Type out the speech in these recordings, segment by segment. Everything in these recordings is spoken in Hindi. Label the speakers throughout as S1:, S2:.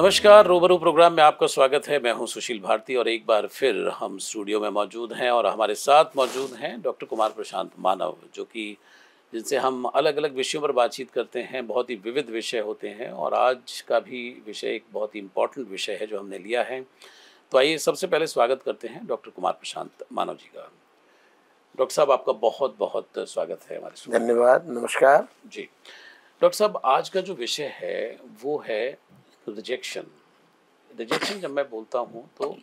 S1: नमस्कार, रूबरू प्रोग्राम में आपका स्वागत है। मैं हूं सुशील भारती और एक बार फिर हम स्टूडियो में मौजूद हैं और हमारे साथ मौजूद हैं डॉक्टर कुमार प्रशांत मानव, जो कि जिनसे हम अलग अलग विषयों पर बातचीत करते हैं। बहुत ही विविध विषय होते हैं और आज का भी विषय एक बहुत ही इम्पोर्टेंट विषय है जो हमने लिया है। तो आइए सबसे पहले स्वागत करते हैं डॉक्टर कुमार प्रशांत मानव जी का। डॉक्टर साहब, आपका बहुत बहुत स्वागत है हमारे स्टूडियो में।
S2: धन्यवाद, नमस्कार
S1: जी। डॉक्टर साहब, आज का जो विषय है वो है रिजेक्शन। रिजेक्शन जब मैं बोलता हूँ तो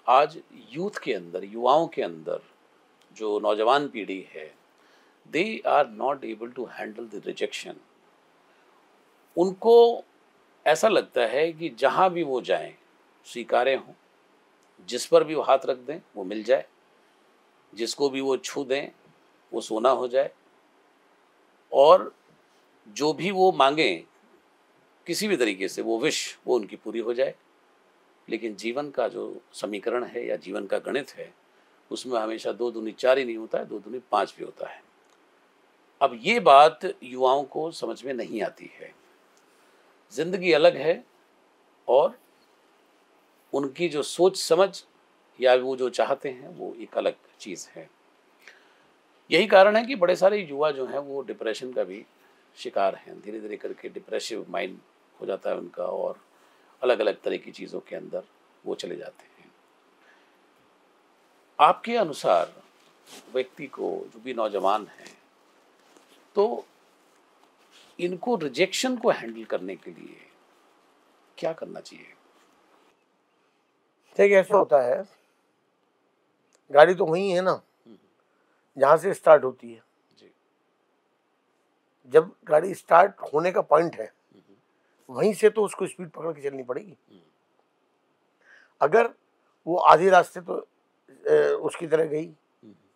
S1: आज यूथ के अंदर, युवाओं के अंदर जो नौजवान पीढ़ी है, they are not able to handle the rejection. उनको ऐसा लगता है कि जहाँ भी वो जाएं स्वीकार्य हों, जिस पर भी वो हाथ रख दें वो मिल जाए, जिसको भी वो छू दें वो सोना हो जाए, और जो भी वो मांगें किसी भी तरीके से वो विश वो उनकी पूरी हो जाए। लेकिन जीवन का जो समीकरण है या जीवन का गणित है, उसमें हमेशा 2 दूनी 4 ही नहीं होता है, 2 दूनी 5 भी होता है। अब ये बात युवाओं को समझ में नहीं आती है। जिंदगी अलग है और उनकी जो सोच समझ या वो जो चाहते हैं वो एक अलग चीज़ है। यही कारण है कि बड़े सारे युवा जो हैं वो डिप्रेशन का भी शिकार हैं। धीरे धीरे करके डिप्रेसिव माइंड हो जाता है उनका और अलग अलग तरह की चीज़ों के अंदर वो चले जाते हैं। आपके अनुसार व्यक्ति को, जो भी नौजवान हैं, तो इनको रिजेक्शन को हैंडल करने के लिए क्या करना चाहिए?
S2: देखिए, ऐसा होता है, गाड़ी तो वही है ना जहाँ से स्टार्ट होती है।
S1: जी।
S2: जब गाड़ी स्टार्ट होने का पॉइंट है वहीं से तो उसको स्पीड पकड़ के चलनी पड़ेगी। अगर वो आधे रास्ते तो उसकी तरह गई,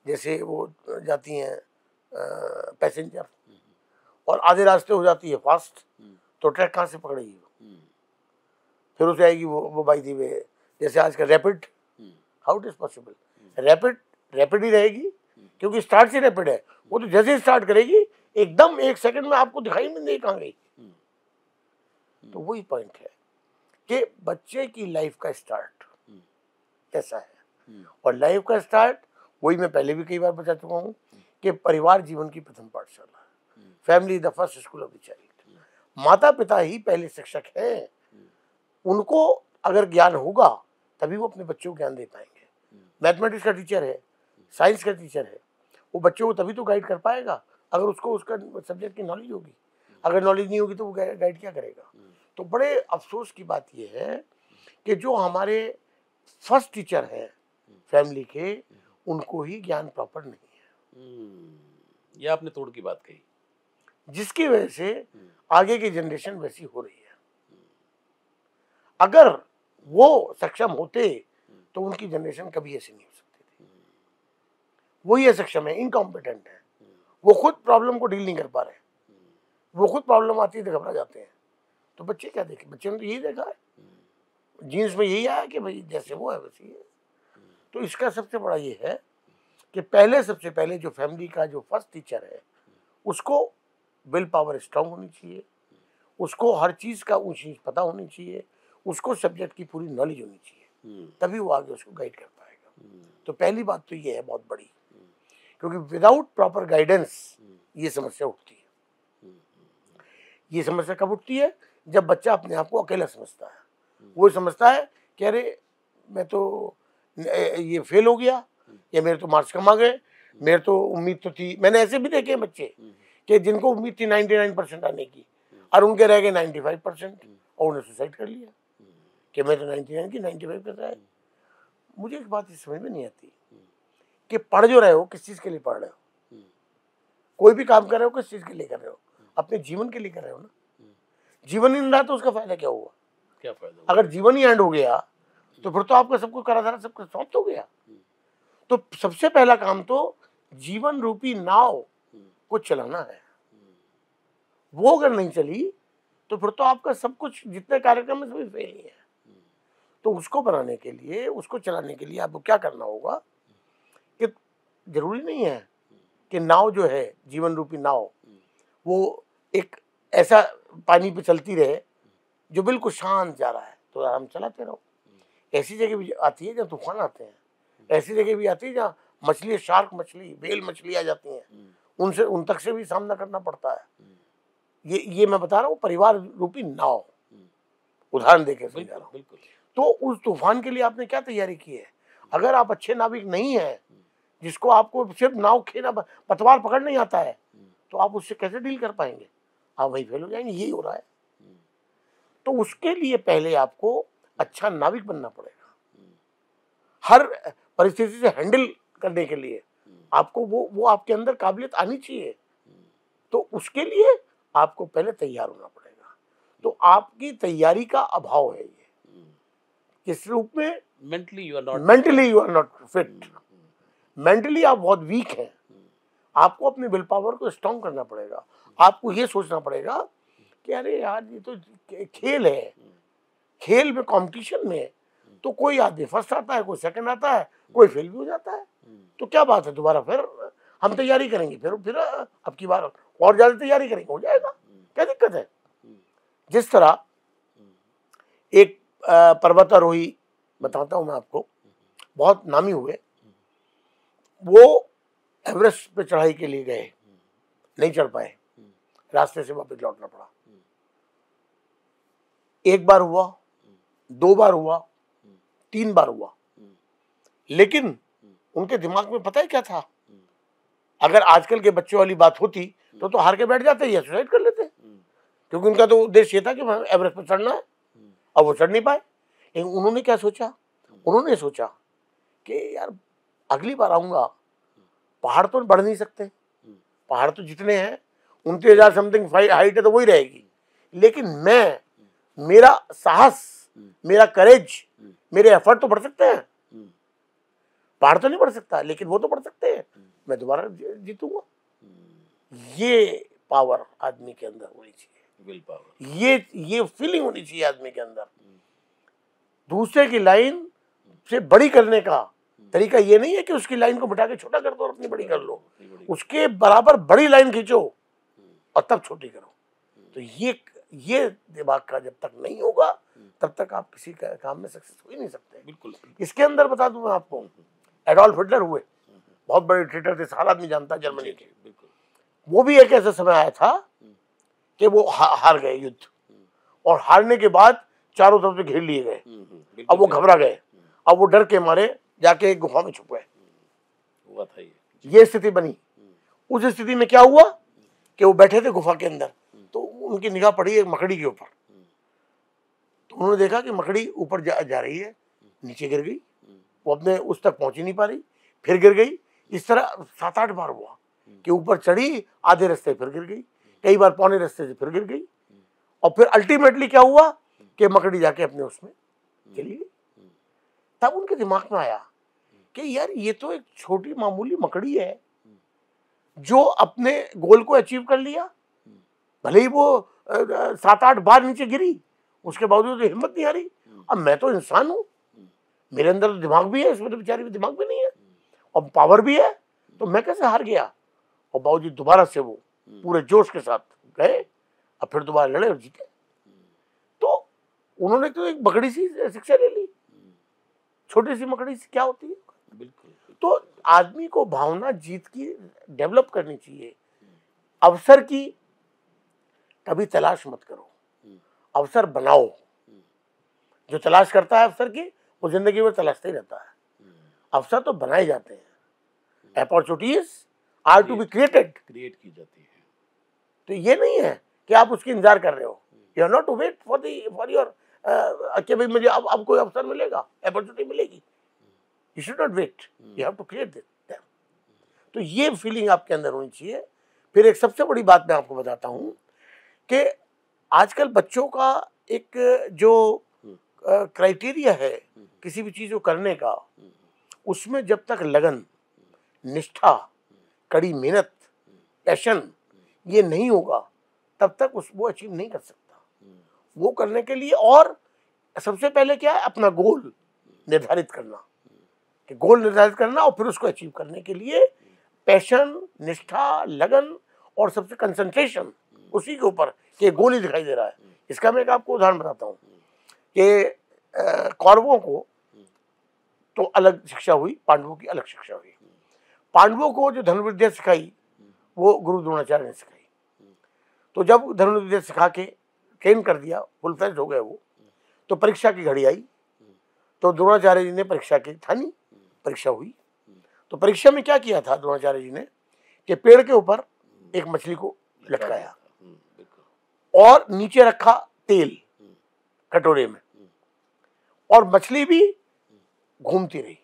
S2: जैसे वो जाती हैं पैसेंजर, और आधे रास्ते हो जाती है फास्ट, तो ट्रैक कहाँ से पकड़ेगी वो? फिर उसे आएगी वो बाई दी वे, जैसे आज का rapid. How it is possible? Rapid ही रहेगी क्योंकि स्टार्ट से रैपिड है। वो तो जैसे स्टार्ट करेगी एकदम 1 सेकंड में आपको दिखाई नहीं देगी कहाँ गई। तो वही पॉइंट है कि बच्चे की लाइफ का स्टार्ट कैसा है, और लाइफ का स्टार्ट, वही मैं पहले भी कई बार बता चुका हूँ कि परिवार जीवन की प्रथम पाठशाला है। Family the first school of the child. माता पिता ही पहले शिक्षक हैं। उनको अगर ज्ञान होगा तभी वो अपने बच्चों को ज्ञान दे पाएंगे। मैथमेटिक्स का टीचर है, साइंस का टीचर है, वो बच्चों को तभी तो गाइड कर पाएगा अगर उसको उसका सब्जेक्ट की नॉलेज होगी। अगर नॉलेज नहीं होगी तो वो गाइड क्या करेगा? तो बड़े अफसोस की बात यह है कि जो हमारे फर्स्ट टीचर हैं फैमिली के, उनको ही ज्ञान प्रॉपर नहीं है।
S1: ये आपने तोड़ की बात कही,
S2: जिसकी वजह से आगे की जनरेशन वैसी हो रही है। अगर वो सक्षम होते तो उनकी जनरेशन कभी ऐसी नहीं हो सकती थी। वही असक्षम है, इनकॉम्पिटेंट है, वो खुद प्रॉब्लम को डील नहीं कर पा रहे, वो खुद प्रॉब्लम आती है तो घबरा जाते हैं। तो बच्चे क्या देखें? बच्चे ने तो यही देखा है, जीन्स में यही आया कि भाई जैसे वो है वैसे ही है। तो इसका सबसे बड़ा ये है कि सबसे पहले जो फैमिली का जो फर्स्ट टीचर है, उसको विल पावर स्ट्रांग होनी चाहिए, उसको हर चीज़ का ऊंच नीच पता होनी चाहिए, उसको सब्जेक्ट की पूरी नॉलेज होनी चाहिए, तभी वो आगे उसको गाइड कर पाएगा। तो पहली बात तो ये है बहुत बड़ी, क्योंकि विदाउट प्रॉपर गाइडेंस ये समस्या उठती है। ये समस्या कब उठती है? जब बच्चा अपने आप को अकेला समझता है। वो समझता है कि अरे मैं तो ये फेल हो गया, या मेरे तो मार्क्स कम आ गए, मेरे तो उम्मीद तो थी। मैंने ऐसे भी देखे बच्चे कि जिनको उम्मीद थी 99% आने की और उनके रह गए 95% और उन्हें सुसाइड कर लिया कि मैं तो 99 की 95 कर रहा है। मुझे एक बात समझ में नहीं आती कि पढ़ जो रहे हो किस चीज़ के लिए पढ़ रहे हो? कोई भी काम कर रहे हो किस चीज़ के लिए कर रहे हो? अपने जीवन के लिए कर रहे हो ना। जीवन ही नहीं रहा तो उसका फायदा क्या हुआ?
S1: क्या फायदा?
S2: अगर जीवन ही एंड हो गया तो फिर तो आपका सब कुछ करा धरा सब कुछ समाप्त हो गया। तो सबसे पहला काम तो जीवन रूपी नाव को चलाना है। वो अगर नहीं चली तो फिर तो आपका सब कुछ, जितने कार्यक्रम है, सभी फेल ही है। तो उसको बनाने के लिए, उसको चलाने के लिए आपको क्या करना होगा कि जरूरी नहीं है कि नाव जो है, जीवन रूपी नाव, वो एक ऐसा पानी पे चलती रहे जो बिल्कुल शांत जा रहा है तो आराम चलाते रहो। ऐसी जगह भी आती है जहाँ तूफान आते हैं, ऐसी जगह भी आती है जहाँ मछली, शार्क मछली, व्हेल मछली आ जाती हैं, उनसे उन तक से भी सामना करना पड़ता है। ये मैं बता रहा हूँ परिवार रूपी नाव, उदाहरण देके समझा रहा हूँ। तो उस तूफान के लिए आपने क्या तैयारी की है? अगर आप अच्छे नाविक नहीं है, जिसको आपको सिर्फ नाव खेना, पतवार पकड़ नहीं आता है, तो आप उससे कैसे डील कर पाएंगे? आप वहीं फेल हो जाएंगे। यही हो रहा है। तो उसके लिए पहले आपको अच्छा नाविक बनना पड़ेगा। हर परिस्थिति से हैंडल करने के लिए आपको वो आपके अंदर काबिलियत आनी चाहिए। तो उसके लिए आपको पहले तैयार होना पड़ेगा। तो आपकी तैयारी का अभाव है ये। किस रूप में?
S1: Mentally you are not
S2: fit. Mentally आप बहुत वीक हैं। आपको अपने विल पावर को स्ट्रॉन्ग करना पड़ेगा। आपको ये सोचना पड़ेगा कि अरे यार ये तो खेल है, खेल में कंपटीशन में तो कोई आदमी फर्स्ट आता है, कोई सेकंड आता है, कोई फेल भी हो जाता है। तो क्या बात है, दोबारा फिर हम तैयारी करेंगे, फिर अब की बार और ज्यादा तैयारी करेंगे, हो जाएगा, क्या दिक्कत है? जिस तरह एक पर्वतारोही बताता हूं मैं आपको, बहुत नामी हुए, वो एवरेस्ट पे चढ़ाई के लिए गए, नहीं चढ़ पाए, रास्ते से वापस लौटना पड़ा। एक बार हुआ, 2 बार हुआ, 3 बार हुआ, लेकिन उनके दिमाग में पता है क्या था? अगर आजकल के बच्चों वाली बात होती तो हार के बैठ जाते या सुसाइड कर लेते, क्योंकि उनका तो उद्देश्य ये था कि एवरेस्ट पर चढ़ना है। अब वो चढ़ नहीं पाए। लेकिन उन्होंने क्या सोचा? उन्होंने सोचा कि यार अगली बार आऊंगा, पहाड़ तो बढ़ नहीं सकते, पहाड़ तो जितने हैं 29,000 समथिंग हाइट है तो वही रहेगी, लेकिन मेरा साहस, मेरा करेज, मेरे एफर्ट तो बढ़ सकते हैं। पहाड़ तो नहीं बढ़ सकता, लेकिन वो तो बढ़ सकते हैं, मैं दोबारा जीतूंगा। ये पावर आदमी के अंदर होनी चाहिए,
S1: विल पावर,
S2: ये फीलिंग होनी चाहिए आदमी के अंदर। दूसरे की लाइन से बड़ी करने का तरीका ये नहीं है कि उसकी लाइन को बिठा के छोटा कर दो और अपनी बड़ी कर लो, उसके बराबर बड़ी लाइन खींचो और तब छोटी करो। तो ये दिमाग का जब तक नहीं होगा तब तक आप किसी काम में सक्सेस हो ही नहीं सकते।
S1: बिल्कुल।
S2: इसके अंदर बता दूं मैं आपको, एडोल्फ हिटलर हुए, बहुत बड़े डिक्टेटर थे, सारा आदमी जानता है जर्मनी के। वो भी एक ऐसा समय आया था कि वो हार गए युद्ध, और हारने के बाद चारों तरफ से घेर लिए गए। अब वो घबरा गए, अब वो डर के मारे जाके एक गुफा में छुप गए।
S1: हुआ था
S2: ये स्थिति बनी। उस स्थिति में क्या हुआ कि वो बैठे थे गुफा के अंदर, तो उनकी निगाह पड़ी एक मकड़ी के ऊपर। तो उन्होंने देखा कि मकड़ी ऊपर जा रही है, नीचे गिर गई, वो अपने उस तक पहुंच ही नहीं पा रही, फिर गिर गई। इस तरह 7-8 बार हुआ कि ऊपर चढ़ी, आधे रास्ते फिर गिर गई, कई बार पौने रास्ते से फिर गिर गई, और फिर अल्टीमेटली क्या हुआ कि मकड़ी जाके अपने उसमें चली गई। तब उनके दिमाग में आया कि यार ये तो एक छोटी मामूली मकड़ी है जो अपने गोल को अचीव कर लिया, भले ही वो 7-8 बार नीचे गिरी, उसके बावजूद तो हिम्मत नहीं हारी। अब मैं तो इंसान हूं, मेरे अंदर तो दिमाग भी है, इसमें तो बेचारी में दिमाग भी नहीं है और पावर भी है, तो मैं कैसे हार गया? और बावजूद दोबारा से वो पूरे जोश के साथ गए, अब फिर दोबारा लड़े और जीते। तो उन्होंने तो एक मकड़ी सी शिक्षा ले ली, छोटी सी मकड़ी सी क्या होती है।
S1: बिल्कुल।
S2: तो आदमी को भावना जीत की डेवलप करनी चाहिए। अवसर की कभी तलाश मत करो, अवसर बनाओ। जो तलाश करता है अवसर की, वो जिंदगी में तलाशता ही रहता है। अवसर तो बनाए जाते हैं, opportunities are to be create
S1: की जाती है।
S2: तो ये नहीं है कि आप उसकी इंतजार कर रहे हो, you are not to wait for your कि भाई मुझे अब कोई अवसर मिलेगा, अपॉर्चुनिटी मिलेगी। You should not wait, you have to create them. तो ये फीलिंग आपके अंदर होनी चाहिए। फिर एक सबसे बड़ी बात मैं आपको बताता हूं कि आजकल बच्चों का एक जो क्राइटेरिया है किसी भी चीज को करने का, उसमें जब तक लगन, निष्ठा, कड़ी मेहनत, पैशन ये नहीं होगा तब तक वो अचीव नहीं कर सकता। वो करने के लिए और सबसे पहले क्या है, अपना गोल निर्धारित करना, कि गोल निर्धारित करना और फिर उसको अचीव करने के लिए पैशन, निष्ठा, लगन और सबसे कंसंट्रेशन उसी के ऊपर कि गोल ही दिखाई दे रहा है, इसका मैं एक आपको उदाहरण बताता हूँ कि कौरवों को तो अलग शिक्षा हुई, पांडवों की अलग शिक्षा हुई। पांडवों को जो धनुर्विद्या सिखाई वो गुरु द्रोणाचार्य ने सिखाई। तो जब धनुर्विद्या सिखा के ट्रेन कर दिया, फुल फ्लेज हो गए वो, तो परीक्षा की घड़ी आई। तो द्रोणाचार्य जी ने परीक्षा की ठानी, परीक्षा हुई। तो परीक्षा में क्या किया था द्रोणाचार्य जी ने कि पेड़ के ऊपर एक मछली को लटकाया और नीचे रखा तेल कटोरे में, और मछली भी घूमती रही।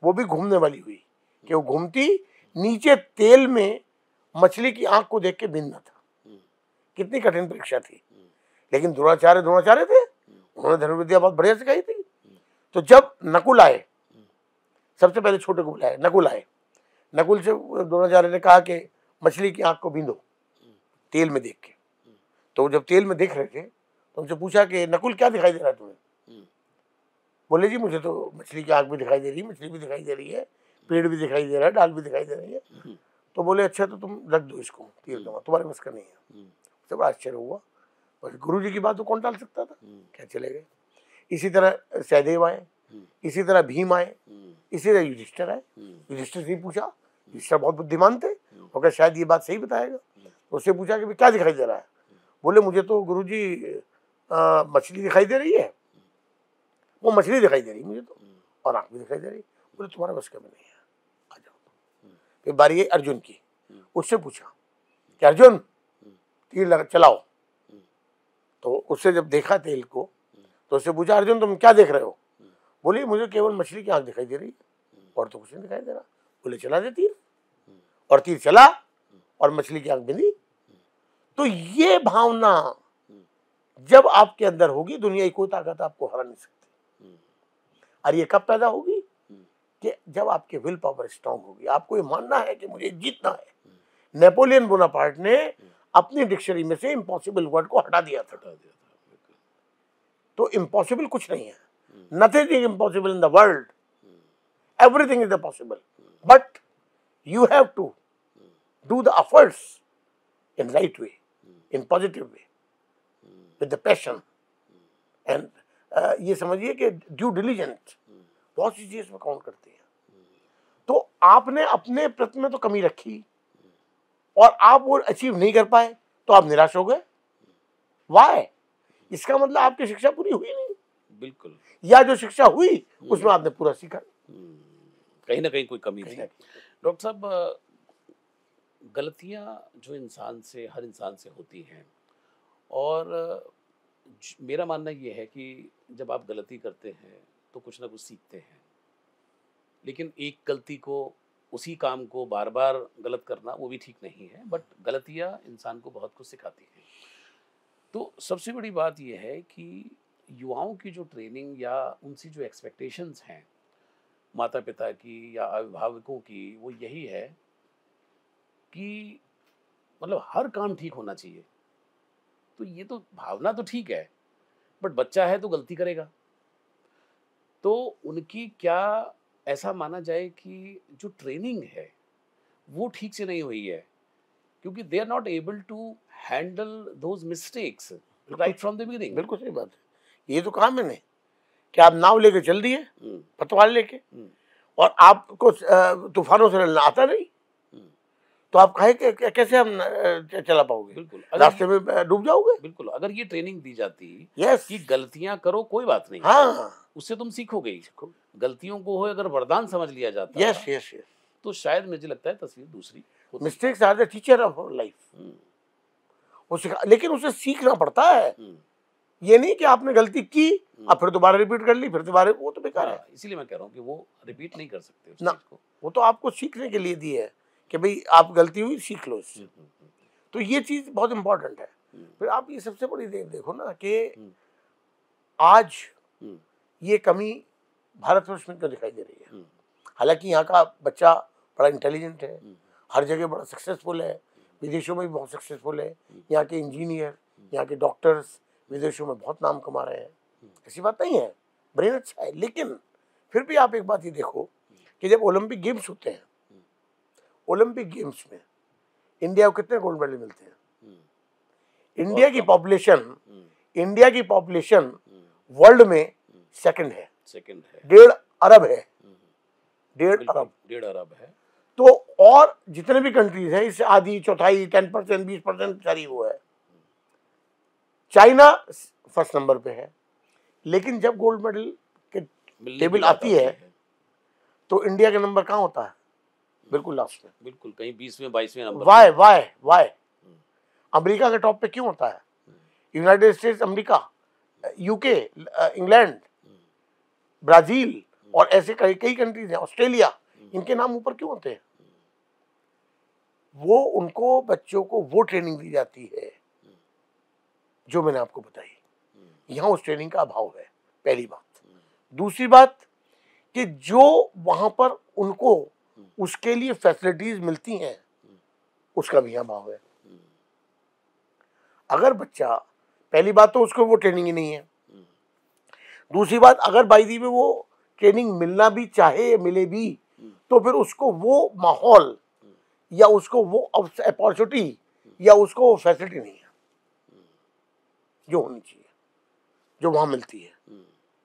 S2: वो भी घूमने वाली हुई कि वो घूमती, नीचे तेल में मछली की आंख को देख के बिंदना था। कितनी कठिन परीक्षा थी, लेकिन द्रोणाचार्य थे, उन्होंने धनुर्विद्या बहुत बढ़िया सिखाई थी। तो जब नकुल आए, सबसे पहले छोटे को बुलाए, नकुल आए। नकुल से द्रोणाचार्य ने कहा कि मछली की आंख को बिंदो तेल में देख के। तो जब तेल में देख रहे थे तो उनसे पूछा कि नकुल क्या दिखाई दे रहा है तुम्हें? बोले जी मुझे तो मछली की आंख भी दिखाई दे रही है, मछली भी दिखाई दे रही है, पेड़ भी दिखाई दे रहा है, डाल भी दिखाई दे रही है। तो बोले अच्छा तो तुम रख दो इसको, तीर दूंगा, तुम्हारे बस का नहीं है। तो बड़ा आश्चर्य हुआ, पर गुरु जी की बात तो कौन टाल सकता था, क्या चले गए। इसी तरह सहदेव आए, इसी तरह भीम आए, इसी तरह युधिष्ठिर आए। युधिष्ठिर से पूछा, युधिष्ठिर बहुत बुद्धिमान थे, वो कहा शायद ये बात सही बताएगा। तो उससे पूछा कि क्या दिखाई दे रहा है? बोले मुझे तो गुरु जी मछली दिखाई दे रही है, वो मछली दिखाई दे रही है मुझे तो, और आंख भी दिखाई दे रही है। बोले तुम्हारा बस का भी नहीं है, आ जाओ। फिर बारी है अर्जुन की, उससे पूछा कि अर्जुन तीर चलाओ। तो उससे जब देखा तेल को तो उससे पूछा अर्जुन तुम क्या देख रहे हो? बोले मुझे केवल मछली की आंख दिखाई दे रही है और तो कुछ नहीं दिखाई दे रहा। बोले चला दे तीर, और तीर चला और मछली की आंख बिंदी। तो ये भावना जब आपके अंदर होगी, दुनिया की कोई ताकत आपको हरा नहीं सकती। और ये कब पैदा होगी? कि जब आपके विल पावर स्ट्रांग होगी, आपको ये मानना है कि मुझे जीतना है। नेपोलियन बोनापार्ट ने अपनी डिक्शनरी में से इम्पॉसिबल वर्ड को हटा दिया था। तो इम्पॉसिबल कुछ नहीं है, nothing is impossible in the world, everything is possible, but you have to do the efforts in right way, in positive way, with the passion, and ये समझिए कि ड्यू डिलिजेंट बहुत सी चीज़ इसमें काउंट करती है। तो आपने अपने प्रयत्न में तो कमी रखी और आप वो अचीव नहीं कर पाए तो आप निराश हो गए। वाई? इसका मतलब आपकी शिक्षा पूरी हुई नहीं,
S1: बिल्कुल,
S2: या जो शिक्षा हुई उसमें आपने पूरा सीखा,
S1: कहीं ना कहीं कोई कमी थी। डॉक्टर साहब, गलतियां जो हर इंसान से होती हैं, और मेरा मानना ये है कि जब आप गलती करते हैं तो कुछ ना कुछ सीखते हैं, लेकिन एक गलती को, उसी काम को बार बार गलत करना वो भी ठीक नहीं है। बट गलतियां इंसान को बहुत कुछ सिखाती हैं। तो सबसे बड़ी बात यह है कि युवाओं की जो ट्रेनिंग या उनसी जो एक्सपेक्टेशंस हैं माता पिता की या अभिभावकों की, वो यही है कि मतलब हर काम ठीक होना चाहिए। तो ये तो भावना तो ठीक है, बट बच्चा है तो गलती करेगा। तो उनकी क्या ऐसा माना जाए कि जो ट्रेनिंग है वो ठीक से नहीं हुई है, क्योंकि they are not able to handle those mistakes right from the beginning.
S2: बिल्कुल सही बात है। ये तो कहा मैंने कि आप नाव लेके चल दिए, पतवार लेके, और आपको तूफानों से लड़ना आता नहीं, तो आप कहे कि कैसे हम चला पाओगे?
S1: बिल्कुल,
S2: रास्ते में डूब जाओगे।
S1: बिल्कुल, अगर ये ट्रेनिंग दी जाती
S2: यस
S1: कि गलतियां करो कोई बात नहीं,
S2: हाँ,
S1: उससे तुम सीखोगे। गलतियों को हो अगर वरदान समझ लिया जाता
S2: यस यस यस,
S1: तो शायद मुझे लगता है तस्वीर दूसरी होती।
S2: Mistakes are the teacher of life. लेकिन उसे सीखना पड़ता है। ये नहीं कि आपने गलती की और फिर दोबारा रिपीट कर ली, फिर दोबारा, वो तो बेकार है।
S1: इसीलिए मैं कह रहा हूँ कि वो रिपीट नहीं कर सकते उस
S2: ना,
S1: चीज को।
S2: वो तो आपको सीखने के लिए दी है कि भाई आप गलती हुई, सीख लो इससे। तो ये चीज बहुत इंपॉर्टेंट है। फिर आप ये सबसे बड़ी देखो ना कि आज ये कमी भारतवर्ष में क्यों दिखाई दे रही है। हालांकि यहाँ का बच्चा बड़ा इंटेलिजेंट है, हर जगह बड़ा सक्सेसफुल है, विदेशों में भी बहुत सक्सेसफुल है। यहाँ के इंजीनियर, यहाँ के डॉक्टर्स विदेशों में बहुत नाम कमा रहे हैं, ऐसी बात नहीं है, ब्रेन अच्छा है। लेकिन फिर भी आप एक बात ये देखो कि जब ओलंपिक गेम्स होते हैं, ओलंपिक गेम्स में इंडिया को कितने गोल्ड मेडल मिलते हैं? इंडिया की पॉपुलेशन इंडिया की पॉपुलेशन वर्ल्ड में सेकंड है, 1.5 अरब है, 1.5 अरब।
S1: 1.5 अरब है।
S2: तो और जितने भी कंट्रीज हैं इससे आधी, चौथाई, 10%, 20% सारी वो है। चाइना फर्स्ट नंबर पे है, लेकिन जब गोल्ड मेडल के टेबल आती है तो इंडिया का नंबर कहाँ होता है? बिल्कुल लास्ट में,
S1: बिल्कुल कहीं 20वें 22वें नंबर।
S2: वाई अमेरिका के टॉप पे क्यों होता है? United states, America, UK, England, Brazil और ऐसे कई कंट्रीज हैं, ऑस्ट्रेलिया, इनके नाम ऊपर क्यों होते हैं? वो उनको बच्चों को वो ट्रेनिंग दी जाती है जो मैंने आपको बताई। यहाँ उस ट्रेनिंग का अभाव है, पहली बात। दूसरी बात कि जो वहां पर उनको उसके लिए फैसिलिटीज मिलती हैं उसका भी अभाव है। अगर बच्चा, पहली बात तो उसको वो ट्रेनिंग ही नहीं है। दूसरी बात, अगर बाई दी में वो ट्रेनिंग मिलना भी चाहे, मिले भी, तो फिर उसको वो माहौल या उसको वो अपॉर्चुनिटी या उसको वो फैसिलिटी नहीं है जो होनी चाहिए, जो वहां मिलती है।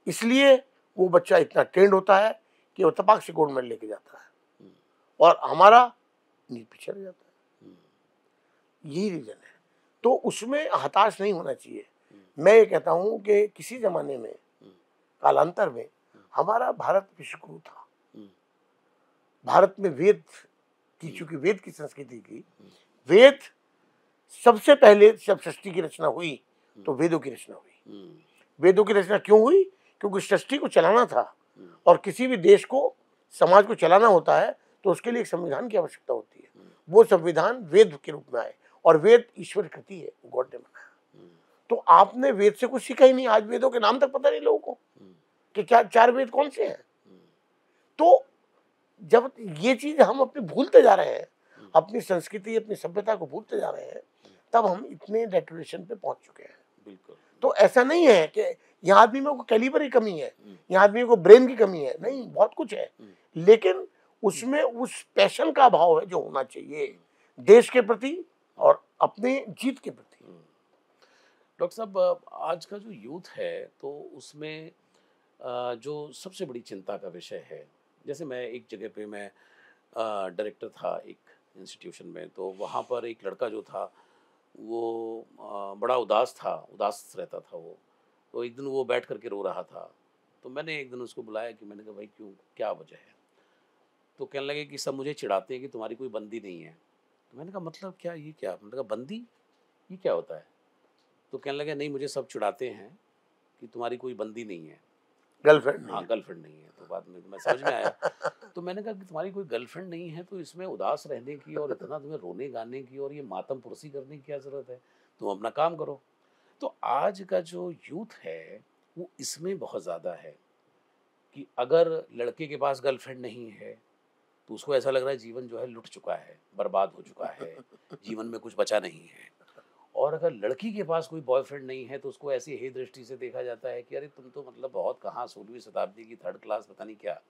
S2: इसलिए वो बच्चा इतना ट्रेंड होता है कि वो तपाक से गोल्ड मेडल लेके जाता है और हमारा नींद पीछे रह जाता है। यही रीजन है। तो उसमें हताश नहीं होना चाहिए। मैं ये कहता हूं कि किसी जमाने में, कालांतर में, हमारा भारत विश्वगुरु था। भारत में वेद की, चूंकि वेद की संस्कृति की, वेद सबसे पहले जब सृष्टि की रचना हुई तो वेदों की रचना हुई। वेदों की रचना क्यों हुई? क्योंकि सृष्टि को चलाना था और किसी भी देश को, समाज को चलाना होता है तो उसके लिए एक संविधान की आवश्यकता होती है। वो संविधान वेद के रूप में आए और वेद ईश्वर कृति है, गॉड ने बनाया। तो आपने वेद से कुछ सीखा ही नहीं। आज वेदों के नाम तक पता नहीं लोगों को कि क्या 4 वेद कौन से हैं। तो जब ये चीज हम अपनी भूलते जा रहे हैं, अपनी संस्कृति, अपनी सभ्यता को भूलते जा रहे हैं, तब हम इतने डेटोरेशन पे पहुंच चुके हैं।
S1: बिल्कुल।
S2: तो ऐसा नहीं है कि यहाँ आदमी में को कैलिबर की कमी है, यहाँ आदमी को ब्रेन की कमी है, नहीं, बहुत कुछ है, लेकिन उसमें उस पैशन का अभाव है जो होना चाहिए देश के प्रति और अपने जीत के प्रति।
S1: डॉक्टर साहब, आज का जो यूथ है तो उसमें जो सबसे बड़ी चिंता का विषय है, जैसे मैं एक जगह पे मैं डायरेक्टर था एक इंस्टीट्यूशन में, तो वहाँ पर एक लड़का जो था वो बड़ा उदास रहता था वो। तो एक दिन वो बैठ करके रो रहा था, तो मैंने एक दिन उसको बुलाया कि मैंने कहा भाई क्यों, क्या वजह है? तो कहने लगे कि सब मुझे चिढ़ाते हैं कि तुम्हारी कोई बंदी नहीं है। तो मैंने कहा मतलब क्या, ये क्या? मैंने कहा बंदी, ये क्या होता है? तो कहने लगे नहीं, मुझे सब चिढ़ाते हैं कि तुम्हारी कोई बंदी नहीं है,
S2: गर्लफ्रेंड।
S1: हाँ, गर्लफ्रेंड नहीं है। तो बाद में मैं समझ में आया। तो मैंने कहा कि तुम्हारी कोई गर्लफ्रेंड नहीं है तो इसमें उदास रहने की और इतना तुम्हें रोने गाने की और ये मातम पुरसी करने की क्या ज़रूरत है? तुम अपना काम करो। तो आज का जो यूथ है वो इसमें बहुत ज़्यादा है कि अगर लड़के के पास गर्लफ्रेंड नहीं है तो उसको ऐसा लग रहा है जीवन जो है लुट चुका है, बर्बाद हो चुका है, जीवन में कुछ बचा नहीं है। और अगर लड़की के पास कोई बॉयफ्रेंड नहीं है तो उसको ऐसी हे दृष्टि से देखा जाता है कि अरे तुम तो मतलब बहुत कहाँ 16वीं शताब्दी की 3rd क्लास पता नहीं क्या,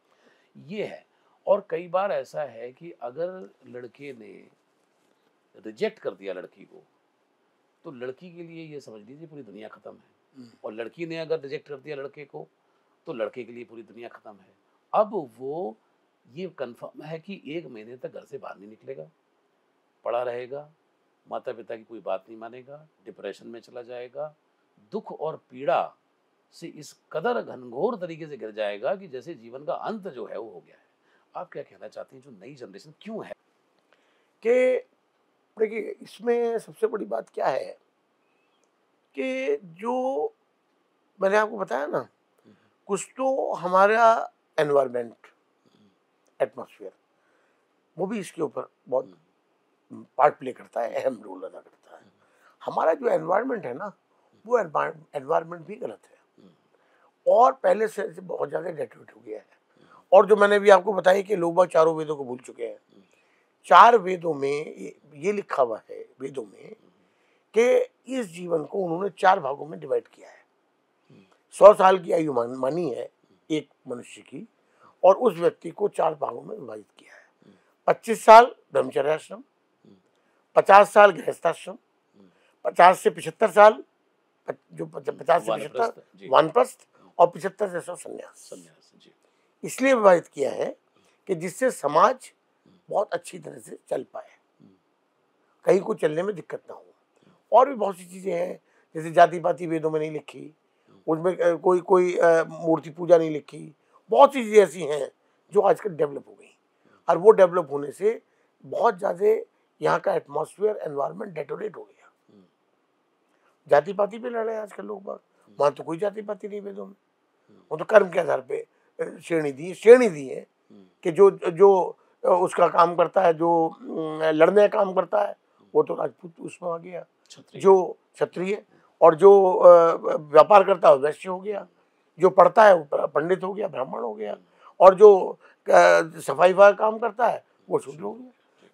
S1: ये है। और कई बार ऐसा है कि अगर लड़के ने रिजेक्ट कर दिया लड़की को तो लड़की के लिए ये समझ लीजिए पूरी दुनिया ख़त्म है, और लड़की ने अगर रिजेक्ट कर दिया लड़के को तो लड़के के लिए पूरी दुनिया ख़त्म है। अब वो ये कंफर्म है कि 1 महीने तक घर से बाहर नहीं निकलेगा, पड़ा रहेगा, माता पिता की कोई बात नहीं मानेगा, डिप्रेशन में चला जाएगा, दुख और पीड़ा से इस कदर घनघोर तरीके से गिर जाएगा कि जैसे जीवन का अंत जो है वो हो गया है। आप क्या कहना चाहते हैं, जो नई जनरेशन क्यों है?
S2: कि देखिए, इसमें सबसे बड़ी बात क्या है कि जो मैंने आपको बताया ना, कुछ तो हमारा एनवायरनमेंट, एटमॉस्फेयर, वो भी इसके ऊपर बहुत पार्ट प्ले करता है, अहम रोल अदा करता है। हमारा जो एनवायरनमेंट है ना, वो एनवायरनमेंट भी गलत है और पहले से बहुत ज़्यादा डेटरेट हो गया है। और जो मैंने भी आपको बताया कि लोग चारों वेदों को भूल चुके हैं। 4 वेदों में ये लिखा हुआ है, वेदों में, कि इस जीवन को उन्होंने 4 भागों में डिवाइड किया है। 100 साल की आयु मानी है एक मनुष्य की, और उस व्यक्ति को 4 भागों में विभाजित किया है। 25 साल ब्रह्मचर्य आश्रम, 50 साल गृहस्थाश्रम, 50 से 75 साल जो 50 से 75
S1: वानप्रस्थ, जी।
S2: वानप्रस्थ और 75 से 100 संन्यास।
S1: संन्यास, जी।
S2: इसलिए विभाजित किया है कि जिससे समाज बहुत अच्छी तरह से चल पाए, कहीं को चलने में दिक्कत ना हो। और भी बहुत सी चीजें हैं, जैसे जाति पाति वेदों में नहीं लिखी, उसमें कोई कोई मूर्ति पूजा नहीं लिखी, बहुत सी चीजें ऐसी हैं जो आजकल डेवलप हो गई, और वो डेवलप होने से बहुत ज्यादा यहाँ का एटमॉस्फेयर एनवायरनमेंट डेटोरेट हो गया। जाति पाति पे लड़ रहे हैं आजकल लोग बाग, वहां तो कोई जाति पाति नहीं वेदों में, वो तो कर्म के आधार पे श्रेणी दी है कि जो जो उसका काम करता है, जो लड़ने का काम करता है, वो तो राजपूत उसमें आ गया, जो क्षत्रिय, और जो व्यापार करता है वैश्य हो गया, जो पढ़ता है वो पंडित हो गया, ब्राह्मण हो गया, और जो सफाई का काम करता है वो शूद्र हो गया।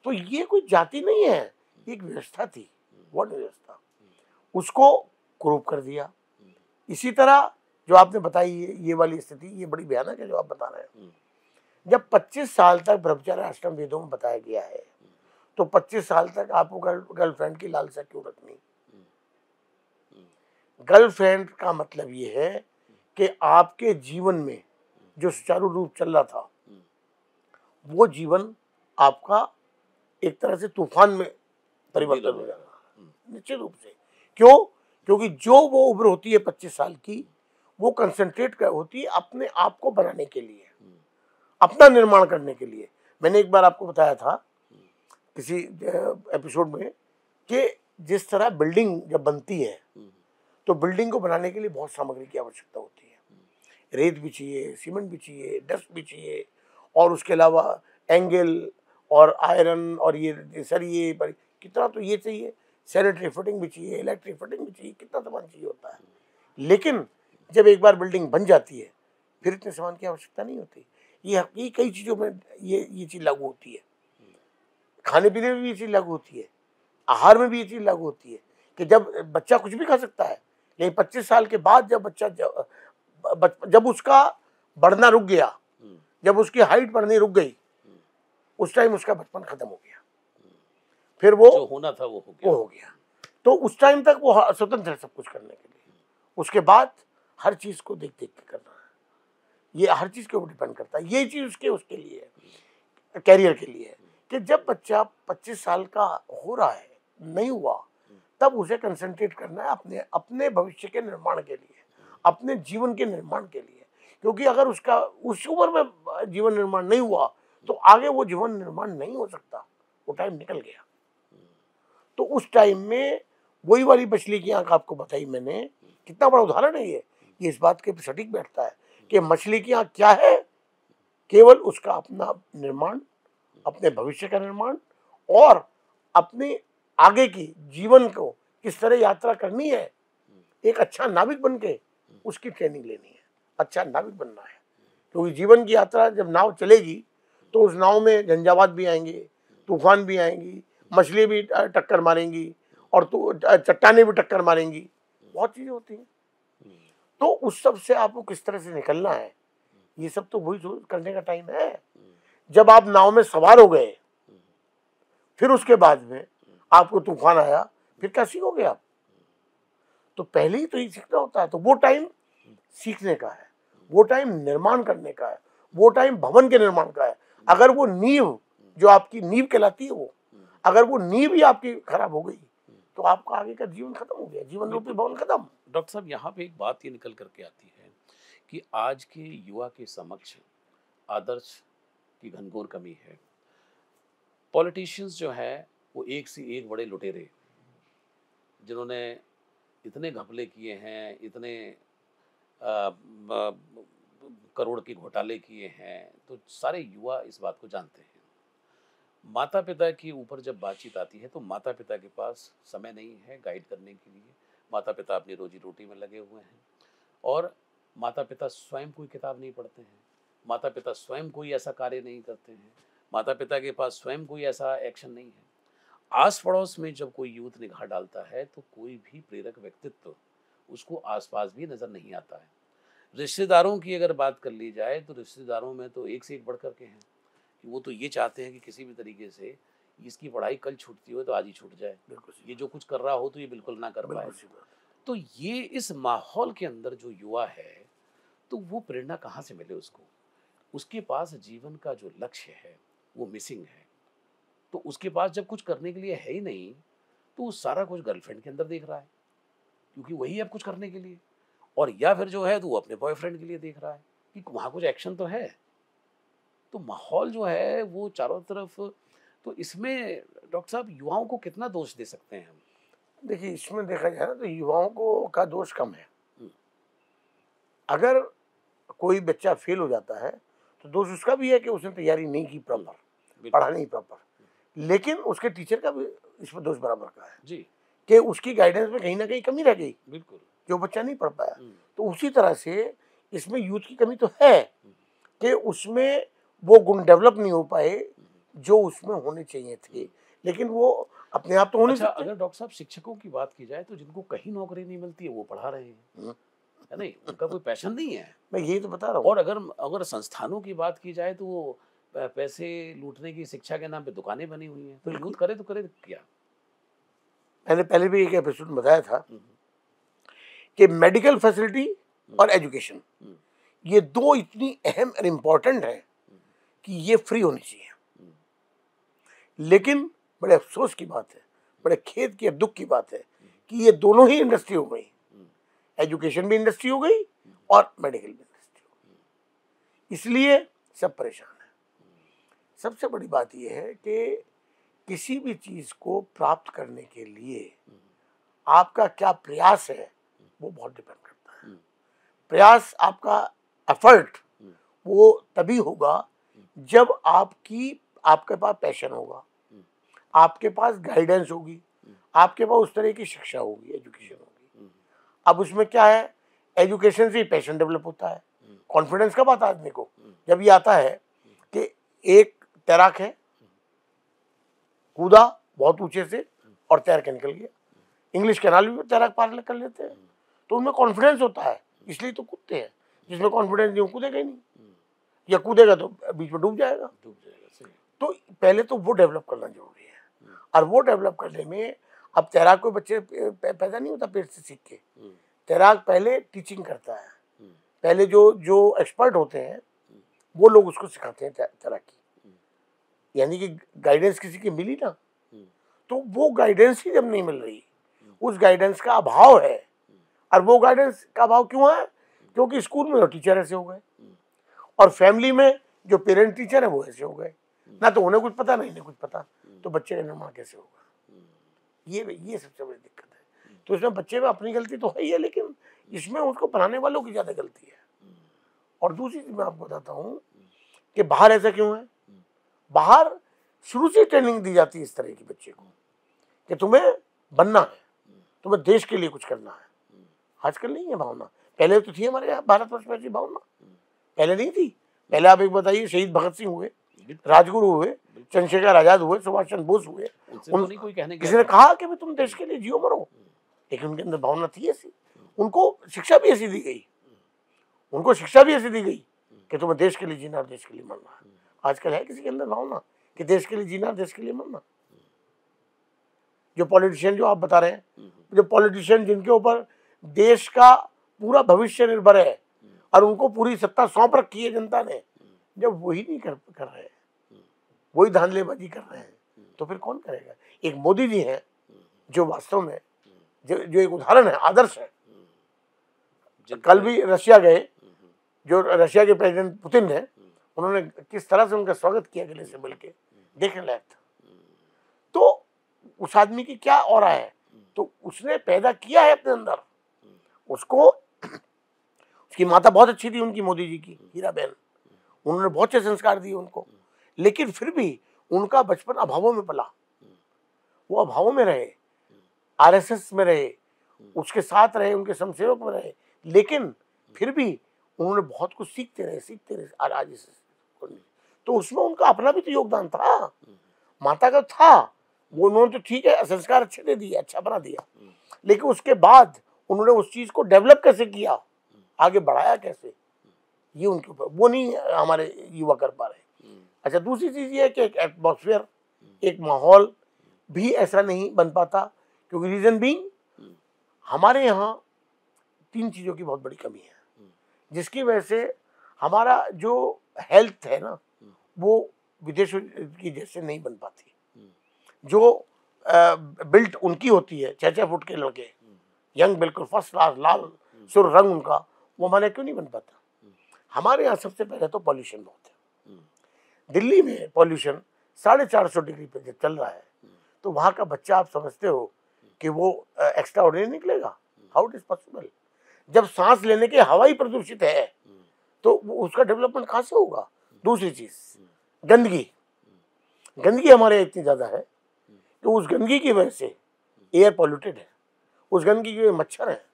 S2: तो ये कोई जाति नहीं है, एक व्यवस्था थी, वर्ण व्यवस्था, उसको क्रूप कर दिया। इसी तरह जो आपने बताई ये वाली स्थिति, ये बड़ी भयानक है जो आप बता रहे हैं। जब 25 साल तक ब्रह्मचर्य आश्रम वेदों में बताया गया है, तो 25 साल तक आपको गर्लफ्रेंड की लालसा क्यों रखनी? गर्लफ्रेंड का मतलब ये है कि आपके जीवन में जो सुचारू रूप चल रहा था, वो जीवन आपका एक तरह से तूफान में परिवर्तन हो जाएगा, निश्चित रूप से। क्यों? क्योंकि जो वो उम्र होती है 25 साल की, वो कंसंट्रेट होती है अपने आप को बनाने के लिए, अपना निर्माण करने के लिए। मैंने एक बार आपको बताया था किसी एपिसोड में कि जिस तरह बिल्डिंग जब बनती है, तो बिल्डिंग को बनाने के लिए बहुत सामग्री की आवश्यकता होती है। रेत भी चाहिए, सीमेंट भी चाहिए, डस्ट भी चाहिए, और उसके अलावा एंगल और आयरन और ये सरिये पर कितना तो ये चाहिए, सैनिटरी फिटिंग भी चाहिए, इलेक्ट्रिक फिटिंग भी चाहिए, कितना सामान चाहिए होता है। लेकिन जब एक बार बिल्डिंग बन जाती है, फिर इतने सामान की आवश्यकता नहीं होती। ये कई चीज़ों में ये चीज़ लागू होती है, खाने पीने में भी ये चीज़ लागू होती है, आहार में भी ये चीज़ लागू होती है कि जब बच्चा कुछ भी खा सकता है, लेकिन 25 साल के बाद जब बच्चा जब उसका बढ़ना रुक गया, जब उसकी हाइट बढ़नी रुक गई, उस टाइम उसका बचपन खत्म हो गया, फिर वो
S1: जो होना था वो हो गया।
S2: तो उस टाइम तक वो स्वतंत्र है सब कुछ करने के लिए। उसके बाद हर चीज को देख देख के करना है, ये हर चीज के ऊपर डिपेंड करता है। ये चीज उसके लिए है, कैरियर के लिए है कि जब बच्चा 25 साल का हो रहा है, नहीं हुआ, तब उसे कंसंट्रेट करना है अपने अपने भविष्य के निर्माण के लिए, अपने जीवन के निर्माण के लिए। क्योंकि अगर उसका उस उम्र में जीवन निर्माण नहीं हुआ, तो आगे वो जीवन निर्माण नहीं हो सकता, वो टाइम निकल गया। तो उस टाइम में वही वाली मछली की आंख आपको बताई मैंने, कितना बड़ा उदाहरण है ये इस बात के सटीक बैठता है कि मछली की आंख क्या है? केवल उसका अपना निर्माण, अपने भविष्य का निर्माण, और अपने आगे की जीवन को किस तरह यात्रा करनी है, एक अच्छा नाविक बन के उसकी ट्रेनिंग लेनी है, अच्छा नाविक बनना है। क्योंकि जीवन की यात्रा जब नाव चलेगी, तो उस नाव में झंझावात भी आएंगे, तूफान भी आएंगी, मछली भी टक्कर मारेंगी, और तो चट्टाने भी टक्कर मारेंगी, बहुत चीजें होती हैं। तो उस सब से आपको किस तरह से निकलना है, ये सब तो वही करने का टाइम है। जब आप नाव में सवार हो गए, फिर उसके बाद में आपको तूफान आया, फिर क्या सीखोगे आप? तो पहले ही तो ये सीखना होता है। तो वो टाइम सीखने का है, वो टाइम निर्माण करने का है, वो टाइम भवन के निर्माण का है। अगर वो नींव जो आपकी नींव कहलाती है, वो अगर वो नींव ही आपकी खराब हो गई, तो आपका आगे का जीवन खत्म हो गया, जीवन रूपी भवन खत्म।
S1: डॉक्टर साहब, यहाँ पे एक बात ये निकल करके आती है कि आज के युवा के समक्ष आदर्श की घनघोर कमी है। पॉलिटिशियंस जो है वो एक से एक बड़े लुटेरे, जिन्होंने इतने घपले किए हैं, इतने करोड़ के घोटाले किए हैं, तो सारे युवा इस बात को जानते हैं। माता पिता के ऊपर जब बातचीत आती है, तो माता पिता के पास समय नहीं है गाइड करने के लिए। माता पिता अपनी रोजी रोटी में लगे हुए हैं, और माता पिता स्वयं कोई किताब नहीं पढ़ते हैं, माता पिता स्वयं कोई ऐसा कार्य नहीं करते हैं, माता पिता के पास स्वयं कोई ऐसा एक्शन नहीं है। आस पड़ोस में जब कोई यूथ निगाह डालता है, तो कोई भी प्रेरक व्यक्तित्व उसको आसपास भी नजर नहीं आता है। रिश्तेदारों की अगर बात कर ली जाए, तो रिश्तेदारों में तो एक से एक बढ़ करके हैं कि वो तो ये चाहते हैं कि किसी भी तरीके से इसकी पढ़ाई कल छूटती हो तो आज ही छूट जाए, ये जो कुछ कर रहा हो तो ये बिल्कुल ना कर पाए। तो ये इस माहौल के अंदर जो युवा है, तो वो प्रेरणा कहाँ से मिले उसको? उसके पास जीवन का जो लक्ष्य है, वो मिसिंग है। तो उसके पास जब कुछ करने के लिए है ही नहीं, तो वो सारा कुछ गर्लफ्रेंड के अंदर देख रहा है, क्योंकि वही है अब कुछ करने के लिए। और या फिर जो है तो वो अपने बॉयफ्रेंड के लिए देख रहा है कि वहाँ कुछ एक्शन तो है। तो माहौल जो है वो चारों तरफ, तो इसमें डॉक्टर साहब युवाओं को कितना दोष दे सकते हैं हम?
S2: देखिए, इसमें देखा जाए ना तो युवाओं को का दोष कम है।
S1: हुँ,
S2: अगर कोई बच्चा फेल हो जाता है तो दोष उसका भी है कि उसने तैयारी नहीं की प्रॉपर,
S1: बिल्कुल।
S2: पढ़ा नहीं प्रॉपर। लेकिन उसके टीचर का भी इसमें दोष बराबर का है
S1: जी,
S2: कि उसकी गाइडेंस में कहीं ना कहीं कमी रह गई,
S1: बिल्कुल।
S2: जो बच्चा नहीं पढ़ पाया।
S1: हुँ,
S2: तो उसी तरह से इसमें यूथ की कमी तो है
S1: हुँ,
S2: कि उसमें वो गुण डेवलप नहीं हो पाए
S1: हुँ।
S2: जो उसमें होने चाहिए थे। लेकिन वो अपने आप तो हो नहीं
S1: अच्छा,
S2: सकते।
S1: अगर डॉक्टर साहब शिक्षकों की बात की जाए तो जिनको कहीं नौकरी नहीं मिलती है वो पढ़ा रहे हैं,
S2: हम्म,
S1: है नहीं? उनका कोई पैशन नहीं है।
S2: मैं यही तो बता रहा हूँ।
S1: और अगर अगर संस्थानों की बात की जाए तो वो पैसे लूटने की शिक्षा के नाम पे दुकानें बनी हुई हैं। तो यूथ करे तो करे क्या?
S2: मैंने पहले भी एक एपिसोड में बताया था
S1: हुँ,
S2: कि मेडिकल फैसिलिटी और एजुकेशन,
S1: हुँ,
S2: ये दो इतनी अहम और इम्पोर्टेंट है कि ये फ्री होनी चाहिए।
S1: हुँ,
S2: लेकिन बड़े अफसोस की बात है, बड़े खेद की और दुख की बात है कि ये दोनों ही इंडस्ट्री हो गई।
S1: हुँ,
S2: एजुकेशन भी इंडस्ट्री हो गई और मेडिकल भी इंडस्ट्री हो गई। इसलिए सब परेशान है। सबसे बड़ी बात यह है कि किसी भी चीज को प्राप्त करने के लिए आपका क्या प्रयास है वो बहुत डिपेंड करता है।
S1: हुँ,
S2: प्रयास, आपका एफर्ट,
S1: हुँ,
S2: वो तभी होगा जब आपके पास पैशन होगा,
S1: हुँ,
S2: आपके पास गाइडेंस होगी, आपके पास उस तरह की शिक्षा होगी, एजुकेशन होगी।
S1: हुँ,
S2: अब उसमें क्या है, एजुकेशन से ही पैशन डेवलप होता है। कॉन्फिडेंस कब आता है आदमी को? जब ये आता है कि एक तैराक है, कूदा बहुत ऊंचे से और तैर के निकल गया। इंग्लिश कैनाल भी तैराक पार कर लेते हैं, तो उनमें कॉन्फिडेंस होता है, इसलिए तो कूदते हैं। जिसमें कॉन्फिडेंस नहीं, वो कूदेगा ही नहीं, या कूदेगा तो बीच में डूब जाएगा।
S1: डूब जाएगा, सही।
S2: तो पहले तो वो डेवलप करना जरूरी है। और वो डेवलप करने में, अब तैराक कोई बच्चे पैदा नहीं होता पेट से सीख के। तैराक पहले टीचिंग करता है, पहले जो जो एक्सपर्ट होते हैं वो लोग उसको सिखाते हैं तैराकी। यानी कि गाइडेंस किसी की मिली ना, तो वो गाइडेंस ही जब नहीं मिल रही, उस गाइडेंस का अभाव है। और वो गाइडेंस का अभाव क्यों है? क्योंकि स्कूल में तो टीचर ऐसे हो गए और फैमिली में जो पेरेंट टीचर है वो ऐसे हो गए। ना तो उन्हें कुछ पता, ना इन्हें कुछ पता, तो बच्चे का निर्माण कैसे होगा? ये सबसे बड़ी दिक्कत है। तो इसमें बच्चे में अपनी गलती तो है ही है, लेकिन इसमें उसको पढ़ाने वालों की ज्यादा गलती है। और दूसरी चीज मैं आपको बताता हूँ कि बाहर ऐसा क्यों है। बाहर शुरू से ट्रेनिंग दी जाती है इस तरह की बच्चे को कि तुम्हें बनना है, तुम्हें देश के लिए कुछ करना है। आजकल नहीं है भावना, पहले तो थी हमारे यहाँ भारतवर्ष में ऐसी भावना, पहले नहीं थी। पहले आप एक बताइए, शहीद भगत सिंह हुए, राजगुरु हुए, चंद्रशेखर आजाद हुए, सुभाष चंद्र बोस हुए, किसी ने कहा कि तुम देश के लिए जियो मरो, लेकिन उनके अंदर भावना थी ऐसी। उनको शिक्षा भी ऐसी दी गई, उनको शिक्षा भी ऐसी दी गई कि तुम्हें देश के लिए जीना और देश के लिए मरना है। आजकल है किसी के अंदर भावना कि देश के लिए जीना, देश के लिए मरना? जो पॉलिटिशियन जो आप बता रहे हैं, जो पॉलिटिशियन जिनके ऊपर देश का पूरा भविष्य निर्भर है और उनको पूरी सत्ता सौंप रखी है जनता ने, जब वही नहीं कर रहे हैं, वही धांधलेबाजी कर रहे हैं, तो फिर कौन करेगा? एक मोदी जी हैं जो वास्तव में जो एक उदाहरण है, आदर्श है। कल भी रशिया गए, जो रशिया के प्रेसिडेंट पुतिन है, उन्होंने किस तरह से उनका स्वागत किया गले से मिलके, देखने लायक था। तो उस आदमी की क्या ऑरा है, तो उसने पैदा किया है अपने अंदर उसको। उसकी माता बहुत अच्छी थी उनकी, मोदी जी की, हीराबेन, उन्होंने बहुत अच्छे संस्कार दिए उनको, लेकिन फिर भी उनका बचपन अभावों में पला, वो अभावों में रहे, आरएसएस में रहे, उसके साथ रहे, उनके समसेवक में रहे, लेकिन फिर भी उन्होंने बहुत कुछ सीखते रहे आज इस। तो उसमें उनका अपना भी तो योगदान था, माता का था, वो उन्होंने तो ठीक है संस्कार अच्छे दे दिए, अच्छा बना दिया, लेकिन उसके बाद उन्होंने उस चीज को डेवलप कैसे किया, आगे बढ़ाया कैसे, ये उनके ऊपर, वो नहीं हमारे युवा कर पा रहे। अच्छा, दूसरी चीज ये है कि एक एटमॉस्फेयर, एक माहौल भी ऐसा नहीं बन पाता, क्योंकि रीजन बीइंग हमारे यहाँ 3 चीज़ों की बहुत बड़ी कमी है, जिसकी वजह से हमारा जो हेल्थ है ना, वो विदेशों की जैसे नहीं बन पाती। जो बिल्ट उनकी होती है 6-6 फुट के लड़के, यंग, बिल्कुल फर्स्ट क्लास, लाल सुर रंग उनका, वो हमारे क्यों नहीं बन पाता? हमारे यहाँ सबसे पहले तो पॉल्यूशन बहुत है। दिल्ली में पॉल्यूशन 450 डिग्री पे जब चल रहा है, तो वहाँ का बच्चा आप समझते हो कि वो एक्स्ट्रा ऑर्डिनरी निकलेगा? How it is possible? जब सांस लेने की हवा ही प्रदूषित है, तो उसका डेवलपमेंट कहाँ से होगा? दूसरी चीज, गंदगी। गंदगी हमारे इतनी ज्यादा है कि उस गंदगी की वजह से एयर पॉल्यूटेड है, उस गंदगी के मच्छर है,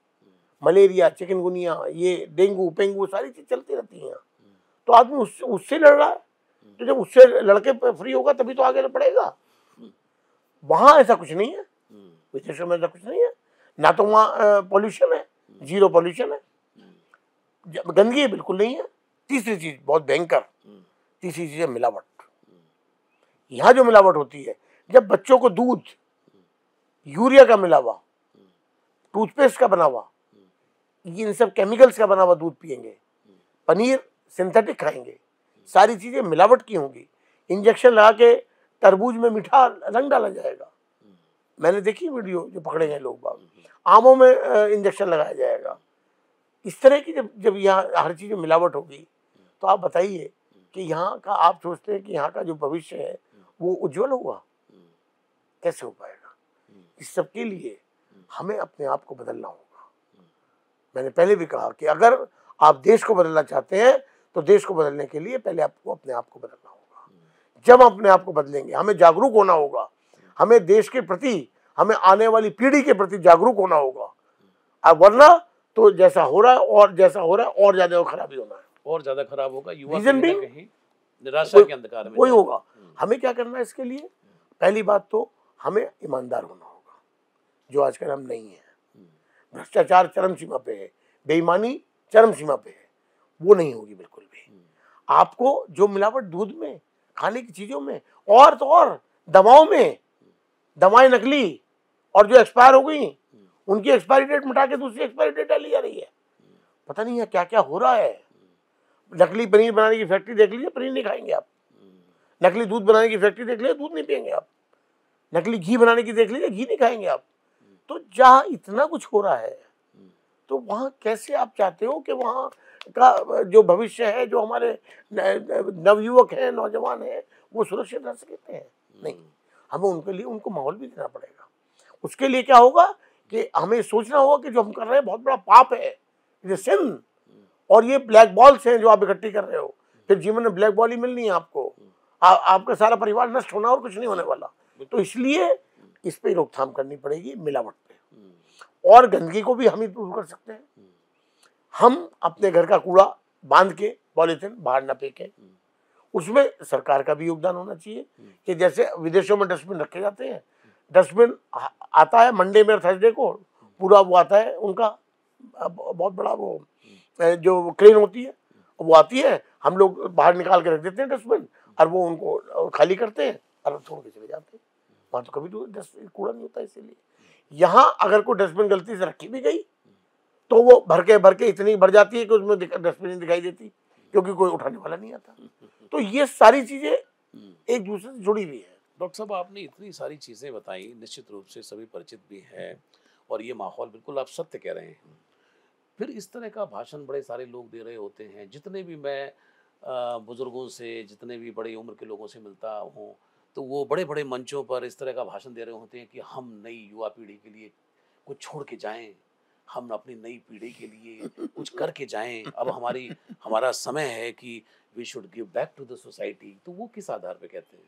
S2: मलेरिया, चिकनगुनिया, ये डेंगू पेंगू सारी चीज चलती रहती हैं। तो आदमी उससे लड़ रहा है, तो जब उससे लड़के फ्री होगा तभी तो आगे बढ़ेगा। वहां ऐसा कुछ नहीं है, विदेशों में ऐसा कुछ नहीं है, ना तो वहाँ पॉल्यूशन है, जीरो पॉल्यूशन है, गंदगी बिल्कुल नहीं है। तीसरी चीज बहुत भयंकर, तीसरी चीज है मिलावट। यहाँ जो मिलावट होती है, जब बच्चों को दूध यूरिया का मिला हुआ, टूथपेस्ट का बना हुआ, इन सब केमिकल्स का बना हुआ दूध पिएंगे, पनीर सिंथेटिक खाएंगे, सारी चीजें मिलावट की होंगी, इंजेक्शन लगा के तरबूज में मीठा रंग डाला जाएगा। मैंने देखी वीडियो जो पकड़े गए लोग बाग, आमों में इंजेक्शन लगाया जाएगा। इस तरह की जब यहाँ हर चीज में मिलावट होगी, तो आप बताइए कि यहाँ का, आप सोचते हैं कि यहाँ का जो भविष्य है वो उज्जवल होगा? कैसे हो पाएगा? इस सब के लिए हमें अपने आप को बदलना होगा। मैंने पहले भी कहा कि अगर आप देश को बदलना चाहते हैं, तो देश को बदलने के लिए पहले आपको अपने आप को बदलना होगा। जब अपने आप को बदलेंगे, हमें जागरूक होना होगा, हमें देश के प्रति, हमें आने वाली पीढ़ी के प्रति जागरूक होना होगा। अब वरना तो जैसा हो रहा है और जैसा हो रहा है और ज्यादा खराबी होना है,
S1: और ज्यादा खराब होगा। युवा
S2: रीजन भी
S1: कहीं निराशा के अंधकार में
S2: वही होगा। हमें क्या करना है इसके लिए? पहली बात तो हमें ईमानदार होना होगा, जो आजकल हम नहीं है। भ्रष्टाचार चरम सीमा पे है, बेईमानी चरम सीमा पे है, वो नहीं होगी बिल्कुल भी। आपको जो मिलावट दूध में, खाने की चीजों में, और तो और दवाओं में, दवाएं नकली और जो एक्सपायर हो गई उनकी एक्सपायरी डेट मिटा के दूसरी एक्सपायरी डेट डाली जा रही है। पता नहीं है क्या क्या हो रहा है। नकली पनीर बनाने की फैक्ट्री देख लीजिए, पनीर नहीं खाएंगे आप। नकली दूध बनाने की फैक्ट्री देख लीजिए, दूध नहीं पिएंगे आप। नकली घी बनाने की देख लीजिए, घी नहीं खाएंगे आप। तो जहाँ इतना कुछ हो रहा है, तो वहाँ कैसे आप चाहते हो कि वहाँ का जो भविष्य है, जो हमारे नवयुवक हैं, नौजवान हैं, वो सुरक्षित रह सकते हैं? नहीं, हमें उनके लिए उनको माहौल भी देना पड़ेगा। उसके लिए क्या होगा कि हमें सोचना होगा कि जो हम कर रहे हैं बहुत बड़ा पाप है, ये सिन, और ये ब्लैक बॉल्स हैं जो आप इकट्ठी कर रहे हो। फिर जीवन में ब्लैक बॉल ही मिलनी है आपको, आपका सारा परिवार नष्ट होना और कुछ नहीं होने वाला। तो इसलिए इस पे रोकथाम करनी पड़ेगी, मिलावट पे। और गंदगी को भी हम ही दूर कर सकते हैं। हम अपने घर का कूड़ा बांध के पॉलीथिन बाहर ना फेंकें, उसमें सरकार का भी योगदान होना चाहिए। कि जैसे विदेशों में डस्टबिन रखे जाते हैं, डस्टबिन आता है मंडे में, थर्सडे को पूरा वो आता है, उनका बहुत बड़ा वो जो क्रेन होती है वो आती है, हम लोग बाहर निकाल के रख देते हैं डस्टबिन, और वो उनको खाली करते हैं और छोड़ के चले जाते हैं। वहाँ तो कभी तो कूड़ा नहीं होता। इसीलिए यहाँ अगर कोई डस्टबिन गलती से रखी भी गई, तो वो भर के इतनी भर जाती है कि उसमें डस्टबिन दिखाई देती, क्योंकि कोई उठाने वाला नहीं आता। तो ये सारी चीजें एक दूसरे से जुड़ी हुई है।
S1: डॉक्टर साहब, आपने इतनी सारी चीज़ें बताई, निश्चित रूप से सभी परिचित भी हैं, और ये माहौल बिल्कुल आप सत्य कह रहे हैं। फिर इस तरह का भाषण बड़े सारे लोग दे रहे होते हैं। जितने भी मैं बुजुर्गों से, जितने भी बड़ी उम्र के लोगों से मिलता हूँ, तो वो बड़े बड़े मंचों पर इस तरह का भाषण दे रहे होते हैं कि हम नई युवा पीढ़ी के लिए कुछ छोड़ के जाएं, हम अपनी नई पीढ़ी के लिए कुछ करके जाएं, अब हमारा समय है कि we should give back to the society. तो वो किस आधार पे कहते हैं?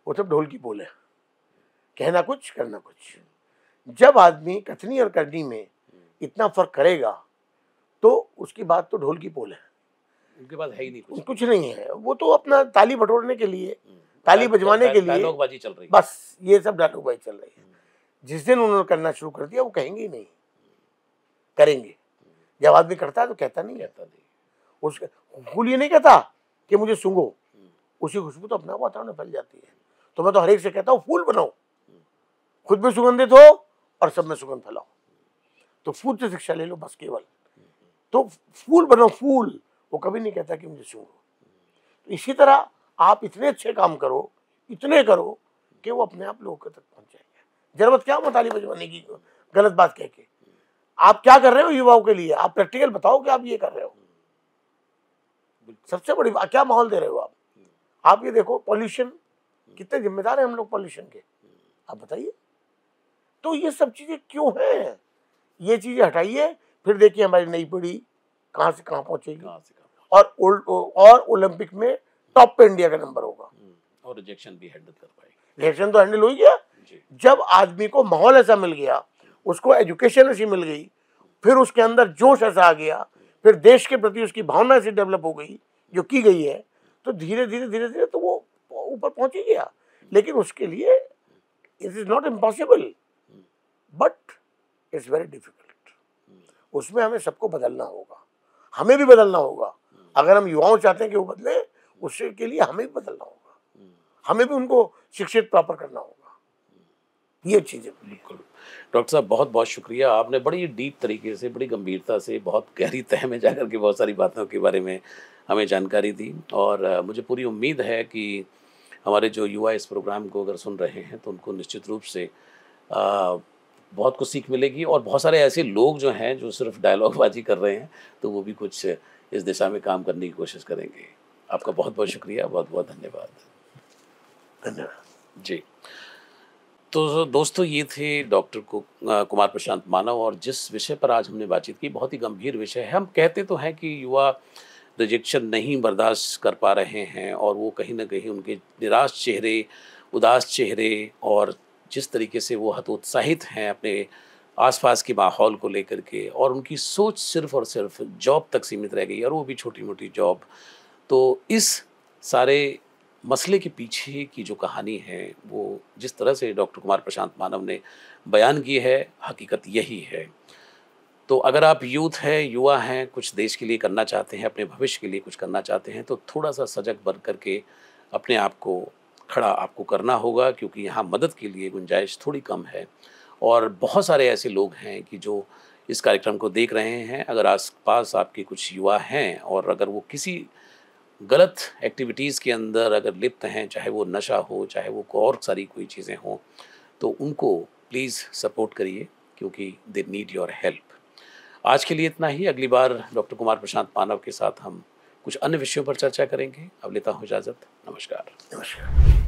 S2: वो सब ढोल की बोल है, कहना कुछ करना कुछ। जब आदमी कथनी और करनी में इतना फर्क करेगा, तो उसकी बात तो ढोल की पोल है,
S1: उनके पास है ही नहीं
S2: कुछ नहीं है। वो तो अपना ताली बटोरने के लिए, ताली बजवाने के लिए
S1: डायलॉगबाजी चल रही है,
S2: बस ये सब डायलॉगबाजी चल रही है। जिस दिन उन्होंने करना शुरू कर दिया, वो कहेंगे ही नहीं, करेंगे। जब आदमी करता है तो कहता नहीं, उसका फूल ये नहीं कहता कि मुझे सूंघो, उसी खुशबू तो अपना वातावरण में फैल जाती है। तो मैं तो हर एक से कहता हूँ फूल बनाओ, खुद भी सुगंधित हो और सब में सुगंध फैलाओ। तो फूल से शिक्षा ले लो बस केवल। तो फूल बनो फूल, वो कभी नहीं कहता कि मुझे सूंघो। तो इसी तरह आप इतने अच्छे काम करो, इतने करो कि वो अपने आप लोगों तक पहुंच जाएंगे। जरूरत क्या हो ताली बजवाने की, गलत बात कह के। आप क्या कर रहे हो युवाओं के लिए, आप प्रैक्टिकल बताओ कि आप ये कर रहे हो। सबसे बड़ी बात, क्या माहौल दे रहे हो आप ये देखो पॉल्यूशन, कितने जिम्मेदार हैं हम लोग पॉल्यूशन के, आप बताइए। तो ये सब चीजें क्यों हैं, ये चीजें हटाइए, फिर देखिए हमारी नई पीढ़ी कहां से कहां पहुंचेगी, और ओलंपिक में टॉप पे इंडिया का नंबर होगा।
S1: और रिजेक्शन भी हैंडल कर पाएगी।
S2: रिजेक्शन तो हैंडल हो ही गया। जब आदमी को माहौल ऐसा मिल गया, उसको एजुकेशन ऐसी मिल गई, फिर उसके अंदर जोश ऐसा आ गया, फिर देश के प्रति उसकी भावना ऐसी डेवलप हो गई जो की गई है, तो धीरे धीरे तो वो ऊपर पहुंच ही गया। लेकिन उसके लिए it is not impossible, but it's very difficult. उसमें हमें सबको बदलना होगा, हमें भी बदलना होगा। अगर हम युवाओं चाहते हैं कि वो बदले, उसके के लिए हमें भी बदलना होगा, हमें भी उनको शिक्षित प्रॉपर करना होगा। ये चीजें
S1: बिल्कुल। डॉक्टर साहब बहुत बहुत शुक्रिया, आपने बड़ी डीप तरीके से, बड़ी गंभीरता से, बहुत गहरी तह में जाकर के बहुत सारी बातों के बारे में हमें जानकारी दी। और मुझे पूरी उम्मीद है कि हमारे जो युवा इस प्रोग्राम को अगर सुन रहे हैं तो उनको निश्चित रूप से बहुत कुछ सीख मिलेगी। और बहुत सारे ऐसे लोग जो हैं जो सिर्फ डायलॉगबाजी कर रहे हैं, तो वो भी कुछ इस दिशा में काम करने की कोशिश करेंगे। आपका बहुत बहुत शुक्रिया, बहुत बहुत धन्यवाद।
S2: धन्यवाद
S1: जी। तो दोस्तों, ये थे डॉक्टर कुमार प्रशांत मानव, और जिस विषय पर आज हमने बातचीत की बहुत ही गंभीर विषय है। हम कहते तो हैं कि युवा रिजेक्शन नहीं बर्दाश्त कर पा रहे हैं, और वो कहीं ना कहीं उनके निराश चेहरे, उदास चेहरे, और जिस तरीके से वो हतोत्साहित हैं अपने आसपास के माहौल को लेकर के, और उनकी सोच सिर्फ और सिर्फ जॉब तक सीमित रह गई, और वो भी छोटी मोटी जॉब। तो इस सारे मसले के पीछे की जो कहानी है, वो जिस तरह से डॉक्टर कुमार प्रशांत मानव ने बयान की है, हकीकत यही है। तो अगर आप यूथ हैं, युवा हैं, कुछ देश के लिए करना चाहते हैं, अपने भविष्य के लिए कुछ करना चाहते हैं, तो थोड़ा सा सजग बन करके अपने आप को खड़ा आपको करना होगा, क्योंकि यहाँ मदद के लिए गुंजाइश थोड़ी कम है। और बहुत सारे ऐसे लोग हैं कि जो इस कार्यक्रम को देख रहे हैं। अगर आस-पास आपके कुछ युवा हैं और अगर वो किसी गलत एक्टिविटीज़ के अंदर अगर लिप्त हैं, चाहे वो नशा हो, चाहे वो और सारी कोई चीज़ें हों, तो उनको प्लीज़ सपोर्ट करिए, क्योंकि दे नीड योर हेल्प। आज के लिए इतना ही। अगली बार डॉक्टर कुमार प्रशांत मानव के साथ हम कुछ अन्य विषयों पर चर्चा करेंगे। अब लेता हूँ इजाज़त। नमस्कार।
S2: नमस्कार।